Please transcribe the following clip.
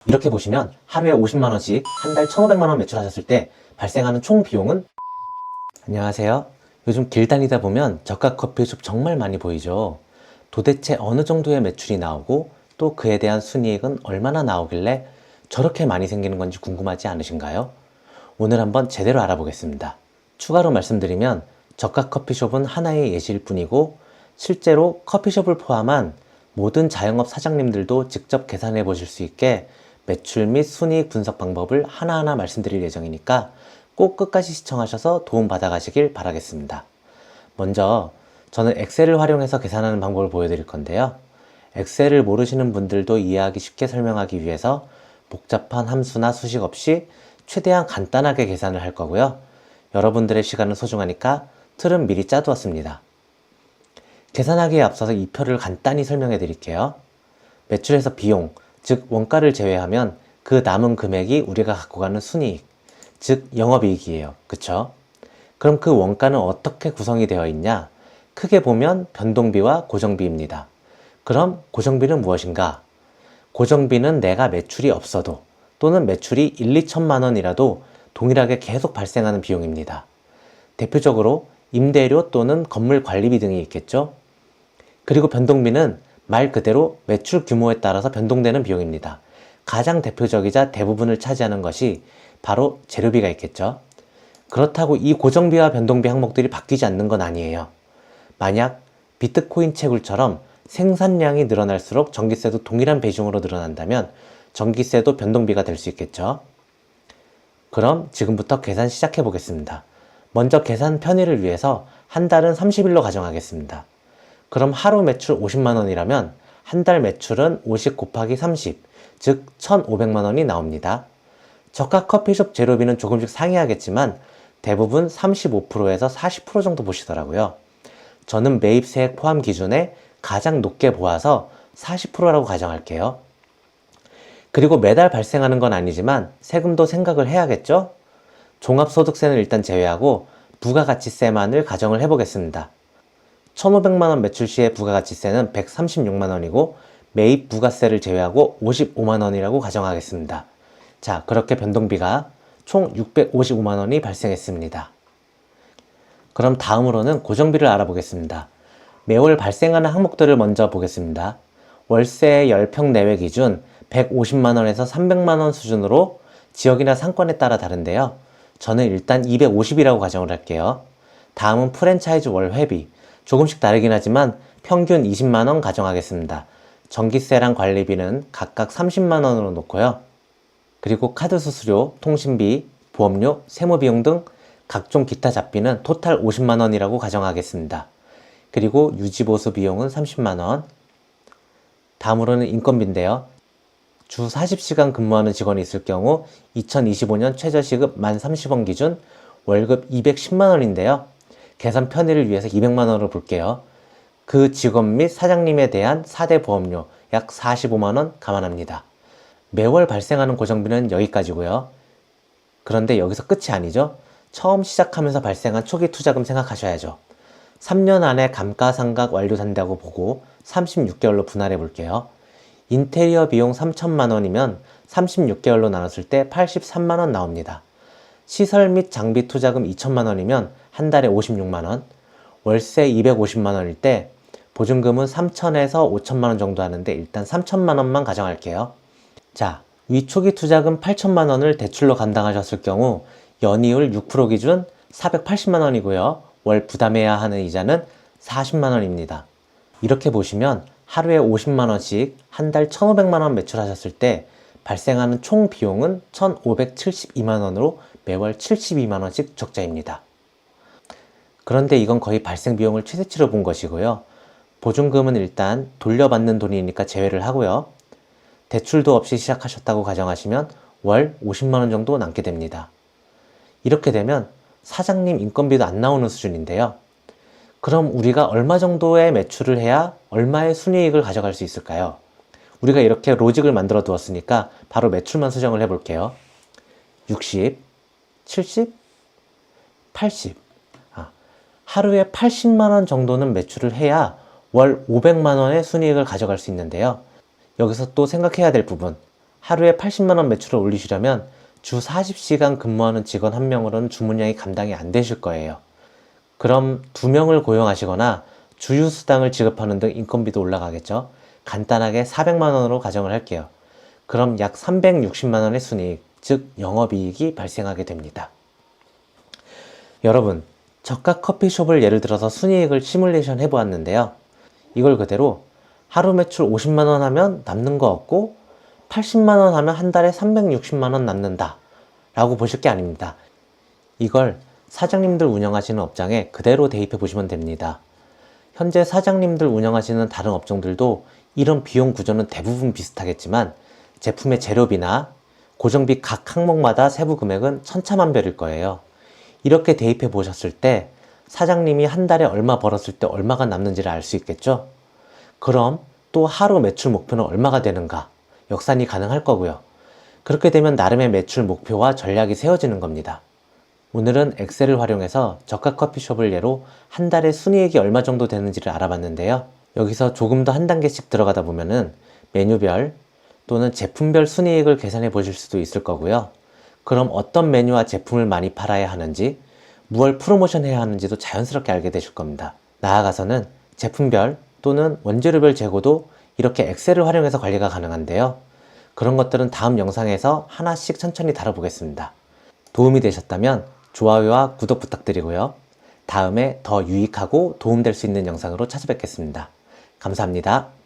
이렇게 보시면 하루에 50만원씩 한 달 1,500만원 매출하셨을 때 발생하는 총 비용은. 안녕하세요. 요즘 길 다니다 보면 저가 커피숍 정말 많이 보이죠. 도대체 어느 정도의 매출이 나오고 또 그에 대한 순이익은 얼마나 나오길래 저렇게 많이 생기는 건지 궁금하지 않으신가요? 오늘 한번 제대로 알아보겠습니다. 추가로 말씀드리면 저가 커피숍은 하나의 예시일 뿐이고 실제로 커피숍을 포함한 모든 자영업 사장님들도 직접 계산해 보실 수 있게 매출 및 순이익 분석 방법을 하나하나 말씀드릴 예정이니까 꼭 끝까지 시청하셔서 도움 받아 가시길 바라겠습니다. 먼저 저는 엑셀을 활용해서 계산하는 방법을 보여드릴 건데요. 엑셀을 모르시는 분들도 이해하기 쉽게 설명하기 위해서 복잡한 함수나 수식 없이 최대한 간단하게 계산을 할 거고요. 여러분들의 시간은 소중하니까 틀은 미리 짜두었습니다. 계산하기에 앞서서 이 표를 간단히 설명해 드릴게요. 매출에서 비용, 즉 원가를 제외하면 그 남은 금액이 우리가 갖고 가는 순이익, 즉 영업이익이에요. 그쵸? 그럼 그 원가는 어떻게 구성이 되어 있냐? 크게 보면 변동비와 고정비입니다. 그럼 고정비는 무엇인가? 고정비는 내가 매출이 없어도 또는 매출이 1, 2천만 원이라도 동일하게 계속 발생하는 비용입니다. 대표적으로 임대료 또는 건물 관리비 등이 있겠죠? 그리고 변동비는 말 그대로 매출 규모에 따라서 변동되는 비용입니다. 가장 대표적이자 대부분을 차지하는 것이 바로 재료비가 있겠죠. 그렇다고 이 고정비와 변동비 항목들이 바뀌지 않는 건 아니에요. 만약 비트코인 채굴처럼 생산량이 늘어날수록 전기세도 동일한 비중으로 늘어난다면 전기세도 변동비가 될 수 있겠죠. 그럼 지금부터 계산 시작해 보겠습니다. 먼저 계산 편의를 위해서 한 달은 30일로 가정하겠습니다. 그럼 하루 매출 50만원이라면 한 달 매출은 50 곱하기 30, 즉 1,500만원이 나옵니다. 저가 커피숍 재료비는 조금씩 상이하겠지만 대부분 35%에서 40% 정도 보시더라고요. 저는 매입세액 포함 기준에 가장 높게 보아서 40%라고 가정할게요. 그리고 매달 발생하는 건 아니지만 세금도 생각을 해야겠죠? 종합소득세는 일단 제외하고 부가가치세만을 가정을 해보겠습니다. 1,500만원 매출 시의 부가가치세는 136만원이고 매입 부가세를 제외하고 55만원이라고 가정하겠습니다. 자, 그렇게 변동비가 총 655만원이 발생했습니다. 그럼 다음으로는 고정비를 알아보겠습니다. 매월 발생하는 항목들을 먼저 보겠습니다. 월세 10평 내외 기준 150만원에서 300만원 수준으로 지역이나 상권에 따라 다른데요. 저는 일단 250이라고 가정을 할게요. 다음은 프랜차이즈 월 회비. 조금씩 다르긴 하지만 평균 20만원 가정하겠습니다. 전기세랑 관리비는 각각 30만원으로 놓고요. 그리고 카드 수수료, 통신비, 보험료, 세무비용 등 각종 기타 잡비는 토탈 50만원이라고 가정하겠습니다. 그리고 유지보수 비용은 30만원. 다음으로는 인건비인데요. 주 40시간 근무하는 직원이 있을 경우 2025년 최저시급 만 30원 기준 월급 210만원인데요. 계산 편의를 위해서 200만원으로 볼게요. 그 직원 및 사장님에 대한 4대 보험료 약 45만원 감안합니다. 매월 발생하는 고정비는 여기까지고요. 그런데 여기서 끝이 아니죠. 처음 시작하면서 발생한 초기 투자금 생각하셔야죠. 3년 안에 감가상각 완료된다고 보고 36개월로 분할해 볼게요. 인테리어 비용 3천만원이면 36개월로 나눴을 때 83만원 나옵니다. 시설 및 장비 투자금 2천만원이면 한 달에 56만원, 월세 250만원일 때 보증금은 3천에서 5천만원 정도 하는데 일단 3천만원만 가정할게요. 자, 위초기 투자금 8천만원을 대출로 감당하셨을 경우 연이율 6% 기준 480만원이고요. 월 부담해야 하는 이자는 40만원입니다. 이렇게 보시면 하루에 50만원씩 한 달 1,500만원 매출하셨을 때 발생하는 총 비용은 1,572만원으로 매월 72만원씩 적자입니다. 그런데 이건 거의 발생 비용을 최대치로 본 것이고요. 보증금은 일단 돌려받는 돈이니까 제외를 하고요. 대출도 없이 시작하셨다고 가정하시면 월 50만원 정도 남게 됩니다. 이렇게 되면 사장님 인건비도 안 나오는 수준인데요. 그럼 우리가 얼마 정도의 매출을 해야 얼마의 순이익을 가져갈 수 있을까요? 우리가 이렇게 로직을 만들어 두었으니까 바로 매출만 수정을 해볼게요. 60, 70, 80. 하루에 80만원 정도는 매출을 해야 월 500만원의 순이익을 가져갈 수 있는데요. 여기서 또 생각해야 될 부분, 하루에 80만 원 매출을 올리시려면 주 40시간 근무하는 직원 한 명으로는 주문량이 감당이 안 되실 거예요. 그럼 2명을 고용하시거나 주휴수당을 지급하는 등 인건비도 올라가겠죠. 간단하게 400만 원으로 가정을 할게요. 그럼 약 360만 원의 순이익, 즉 영업이익이 발생하게 됩니다. 여러분, 저가 커피숍을 예를 들어서 순이익을 시뮬레이션 해보았는데요. 이걸 그대로 하루 매출 50만 원 하면 남는 거 없고 80만 원 하면 한 달에 360만 원 남는다 라고 보실 게 아닙니다. 이걸 사장님들 운영하시는 업장에 그대로 대입해 보시면 됩니다. 현재 사장님들 운영하시는 다른 업종들도 이런 비용 구조는 대부분 비슷하겠지만 제품의 재료비나 고정비 각 항목마다 세부 금액은 천차만별일 거예요. 이렇게 대입해 보셨을 때 사장님이 한 달에 얼마 벌었을 때 얼마가 남는지를 알 수 있겠죠? 그럼 또 하루 매출 목표는 얼마가 되는가? 역산이 가능할 거고요. 그렇게 되면 나름의 매출 목표와 전략이 세워지는 겁니다. 오늘은 엑셀을 활용해서 저가 커피숍을 예로 한 달에 순이익이 얼마 정도 되는지를 알아봤는데요. 여기서 조금 더 한 단계씩 들어가다 보면은 메뉴별 또는 제품별 순이익을 계산해 보실 수도 있을 거고요. 그럼 어떤 메뉴와 제품을 많이 팔아야 하는지, 무얼 프로모션 해야 하는지도 자연스럽게 알게 되실 겁니다. 나아가서는 제품별 또는 원재료별 재고도 이렇게 엑셀을 활용해서 관리가 가능한데요. 그런 것들은 다음 영상에서 하나씩 천천히 다뤄보겠습니다. 도움이 되셨다면 좋아요와 구독 부탁드리고요. 다음에 더 유익하고 도움될 수 있는 영상으로 찾아뵙겠습니다. 감사합니다.